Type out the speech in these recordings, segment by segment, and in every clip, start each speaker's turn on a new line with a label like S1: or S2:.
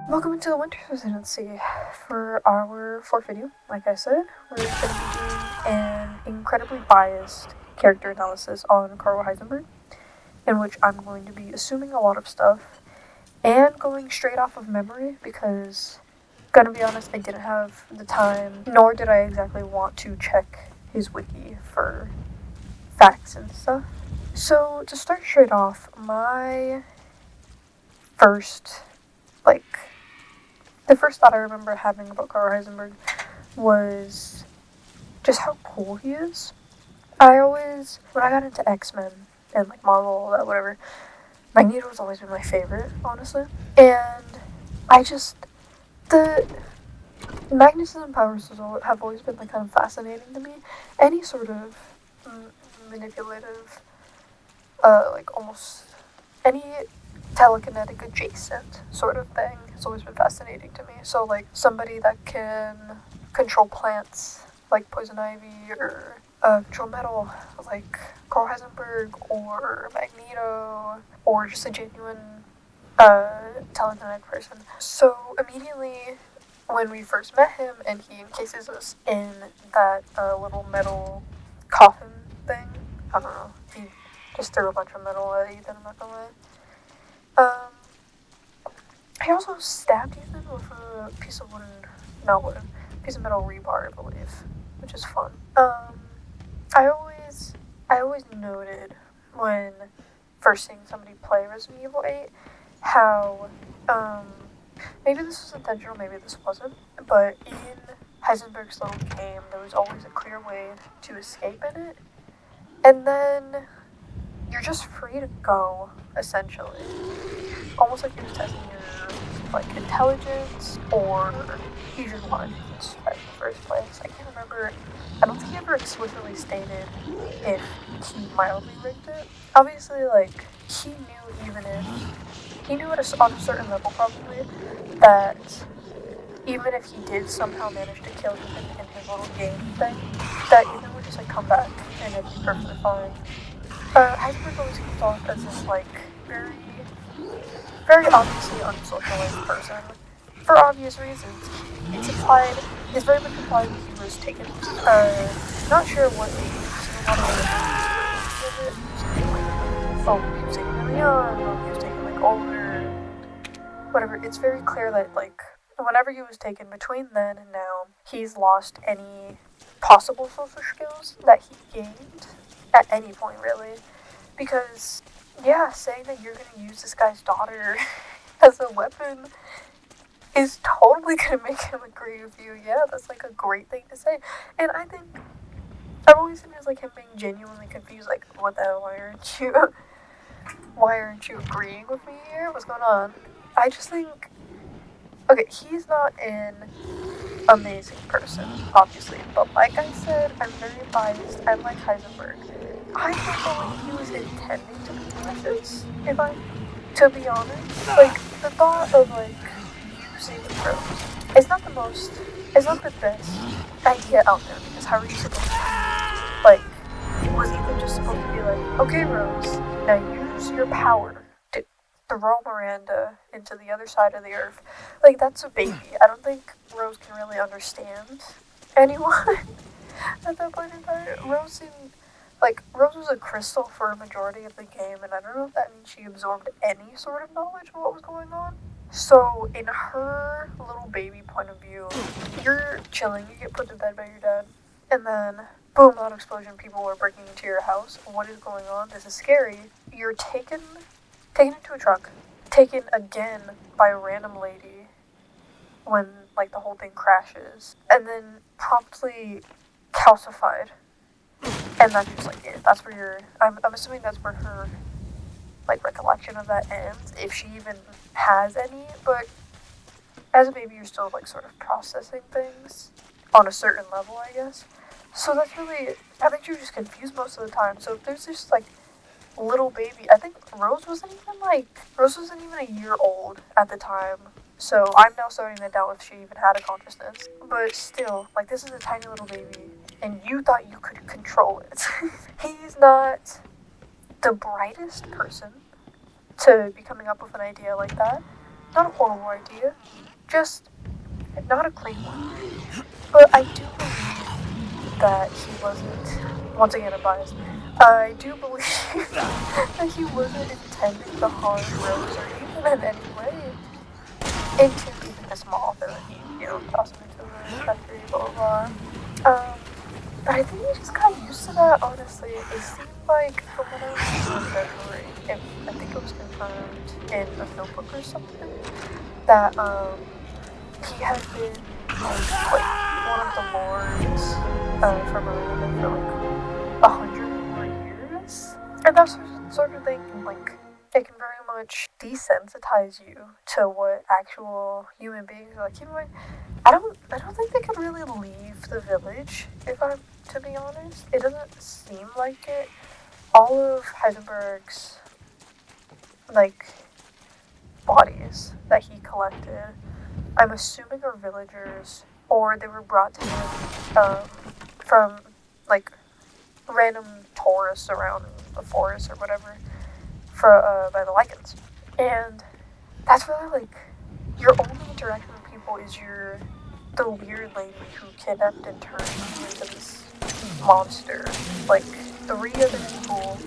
S1: Welcome to the Winter Residency. For our fourth video, like I said, we're going to be doing an incredibly biased character analysis on Karl Heisenberg, in which I'm going to be assuming a lot of stuff and going straight off of memory because, gonna be honest, I didn't have the time, nor did I exactly want to check his wiki for facts and stuff. So, to start straight off, my first, the first thought I remember having about Karl Heisenberg was just how cool he is. When I got into X-Men and Marvel, all that, whatever, Magneto's always been my favorite, honestly. And the magnetism powers have always been kind of fascinating to me. Any sort of manipulative, almost any telekinetic adjacent sort of thing has always been fascinating to me. So somebody that can control plants like poison ivy or control metal like Karl Heisenberg or Magneto or just a genuine telekinetic person. So immediately when we first met him and he encases us in that little metal coffin thing, I don't know, he just threw a bunch of metal at Ethan, I'm not gonna lie. He also stabbed Ethan with a piece of metal rebar, I believe, which is fun. I always noted when first seeing somebody play Resident Evil 8 how, maybe this was intentional, maybe this wasn't, but in Heisenberg's little game, there was always a clear way to escape in it, and then you're just free to go, essentially. Almost like he was testing your, intelligence, or he just wanted to survive in the first place. I can't remember. I don't think he ever explicitly stated if he mildly rigged it. Obviously, he knew on a certain level, probably, that even if he did somehow manage to kill Ethan in his little game thing, that Ethan would just, come back, and it'd be perfectly fine. Heisenberg always comes off as this, very, very obviously unsocialized person. For obvious reasons. It's very much implied that he was taken. Not sure what age, he was taken really young, or he was taken, older. Whatever, it's very clear that, whenever he was taken between then and now, he's lost any possible social skills that he gained at any point, really. Because, yeah, saying that you're going to use this guy's daughter as a weapon is totally going to make him agree with you. Yeah, that's, a great thing to say. And I think I've always seen it as, him being genuinely confused, what the hell, why aren't you agreeing with me here? What's going on? I just think, okay, he's not an amazing person, obviously, but like I said, I'm very biased. I like Heisenberg. I don't believe he was intending to be malicious, to be honest. The thought of, using Rose is not the best idea out there, because how are you supposed to, was Ethan just supposed to be okay, Rose, now use your power to throw Miranda into the other side of the earth. That's a baby. I don't think Rose can really understand anyone at that point in time. Rose was a crystal for a majority of the game, and I don't know if that means she absorbed any sort of knowledge of what was going on. So, in her little baby point of view, you're chilling, you get put to bed by your dad, and then, boom, loud explosion, people are breaking into your house. What is going on? This is scary. You're taken into a truck, taken again by a random lady when, the whole thing crashes, and then promptly calcified. And that's just, it. That's where I'm assuming that's where her, recollection of that ends, if she even has any, but as a baby, you're still, sort of processing things on a certain level, I guess. So that's really, I think you're just confused most of the time. So if there's this, little baby, I think Rose wasn't even a year old at the time. So I'm now starting to doubt if she even had a consciousness. But still, this is a tiny little baby, and you thought you could control it. He's not the brightest person to be coming up with an idea like that. not a horrible idea, just not a great one. But I do believe that he wasn't, once again I'm biased, I do believe that he wasn't intending to harm Rose or Ethan in any way. Into even the small that he, tossed him into the factory, blah blah blah. But I think he just got used to that, honestly. It seemed like, from what I was remembering, I think it was confirmed in a notebook or something, that, he had been, like one of the lords, for Marina for, like, 100 more years. And that's sort of thing, like, it can very much desensitize you to what actual human beings are like. I don't think they could really leave the village, if I'm to be honest. It doesn't seem like it. All of Heisenberg's, like, bodies that he collected, I'm assuming are villagers, or they were brought to him, from, like, random tourists around the forest or whatever, by the lichens. And that's really, like, your only interaction with people is the weird lady who kidnapped and turned you into this monster. Like, 4 other people,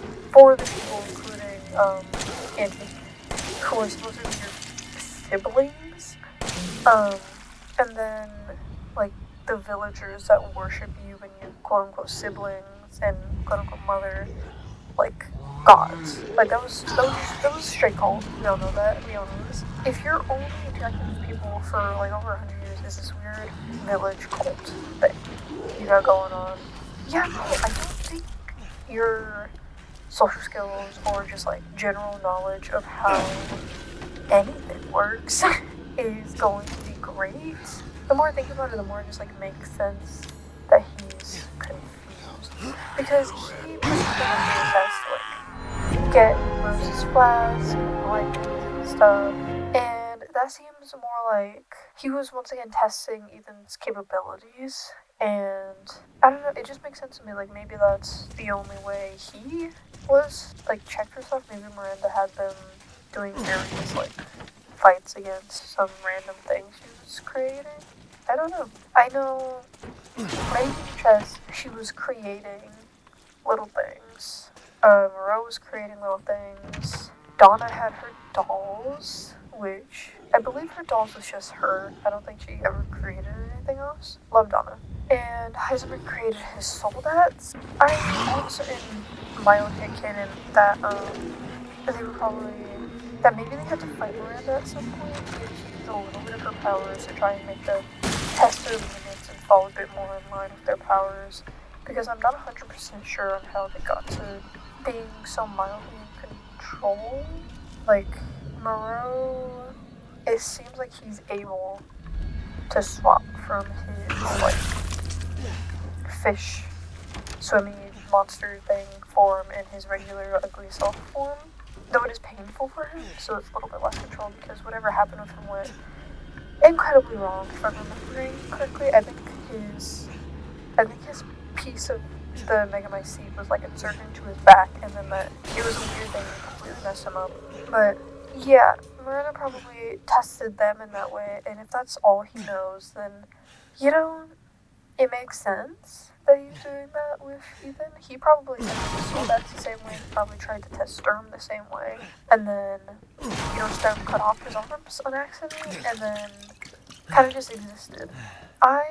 S1: including, Andy, who are supposed to be your siblings. And then, like, the villagers that worship you and your quote-unquote siblings and quote-unquote mother, like, gods. Like, that was straight cold. We all know that. We all know this. If you're only interacting with people for, like, over 100 years, is this weird village cult thing you got going on. Yeah, no, I don't think your social skills or just, like, general knowledge of how anything works is going to be great. The more I think about it, the more it just, like, makes sense that he's confused. Because he was going to test, like, get Rose's flask, like, and stuff. And that seems more like he was once again testing Ethan's capabilities. And I don't know, it just makes sense to me. Like, maybe that's the only way he was, like, checked for stuff. Maybe Miranda had them doing various, like, fights against some random things she was creating. I don't know. I know Lady Chess, she was creating little things. Moreau was creating little things. Donna had her dolls, which I believe her dolls was just her. I don't think she ever created anything else. Love Donna. And Heisenberg created his soldats. I also, in my own headcanon, that they were probably, that maybe they had to fight Miranda at some point. Maybe she used a little bit of her powers to try and make the tester limits and fall a bit more in line with their powers. Because I'm not 100% sure on how they got to being so mildly in control. Like, Moreau, it seems like he's able to swap from his, like, fish swimming monster thing form and his regular ugly self form. Though it is painful for him, so it's a little bit less controlled because whatever happened with him went incredibly wrong, if I'm remembering correctly. I think his piece of the Megamite seed was, like, inserted into his back, and then it was a weird thing that completely messed him up. But yeah, Miranda probably tested them in that way, and if that's all he knows, then, it makes sense that he's doing that with Ethan. He probably tested Soulbats the same way, he probably tried to test Sturm the same way, and then, Sturm cut off his arms on accident, and then kind of just existed. I'm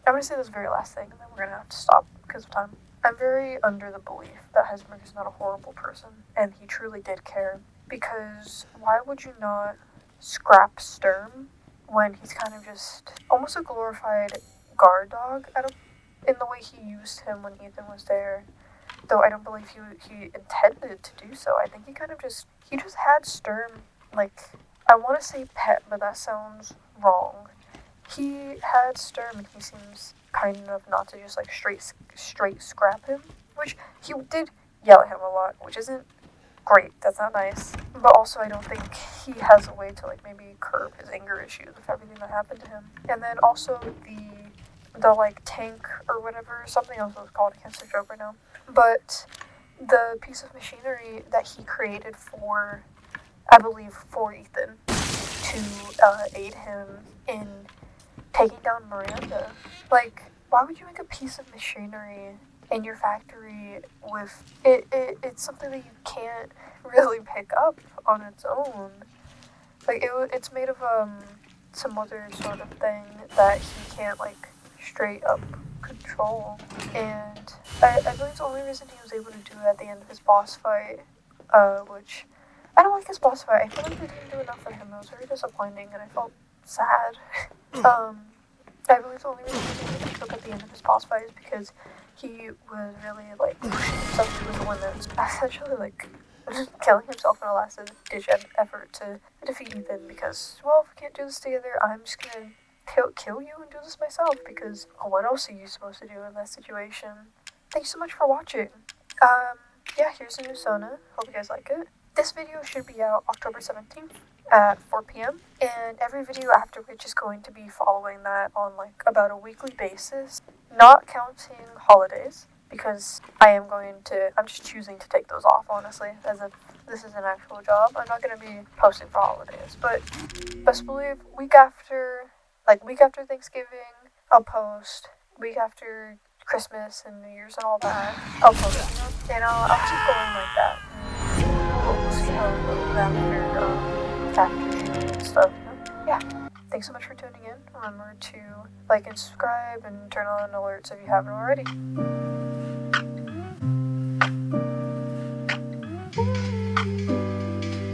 S1: going to say this very last thing, and then we're going to have to stop because of time. I'm very under the belief that Heisenberg is not a horrible person, and he truly did care, because why would you not scrap Sturm when he's kind of just almost a glorified guard dog in the way he used him when Ethan was there? Though I don't believe he intended to do so. I think he just had Sturm, like, I want to say pet, but that sounds wrong. He had Sturm, and he seems kind enough not to just, like, straight scrap him, which he did yell at him a lot, which isn't great. That's not nice. But also, I don't think he has a way to, like, maybe curb his anger issues with everything that happened to him. And then also the like, tank or whatever, something else it was called, I can't search over now. But the piece of machinery that he created for, I believe, for Ethan to aid him in taking down Miranda. Like, why would you make a piece of machinery in your factory with it's something that you can't really pick up on its own. Like, it's made of some other sort of thing that he can't, like, straight up control. And I believe the only reason he was able to do it at the end of his boss fight, which I don't like his boss fight. I feel like they didn't do enough for him. It was very disappointing, and I felt sad. I believe the only reason he was able to cook at the end of his boss fight is because he was really, like, pushing himself. He was the one that was essentially, like, killing himself in a last-ditch effort to defeat Ethan because, well, if we can't do this together, I'm just gonna kill you and do this myself because what else are you supposed to do in that situation? Thank you so much for watching. Yeah, here's a new Sona. Hope you guys like it. This video should be out October 17th at 4 p.m. And every video after which is going to be following that on, like, about a weekly basis. Not counting holidays, because I'm just choosing to take those off, honestly, as if this is an actual job. I'm not going to be posting for holidays, but best believe week after Thanksgiving, I'll post. Week after Christmas and New Year's and all that, I'll post, and I'll keep going like that. We'll see how it goes after and stuff. Yeah. Thanks so much for tuning in. Remember to like and subscribe and turn on alerts if you haven't already.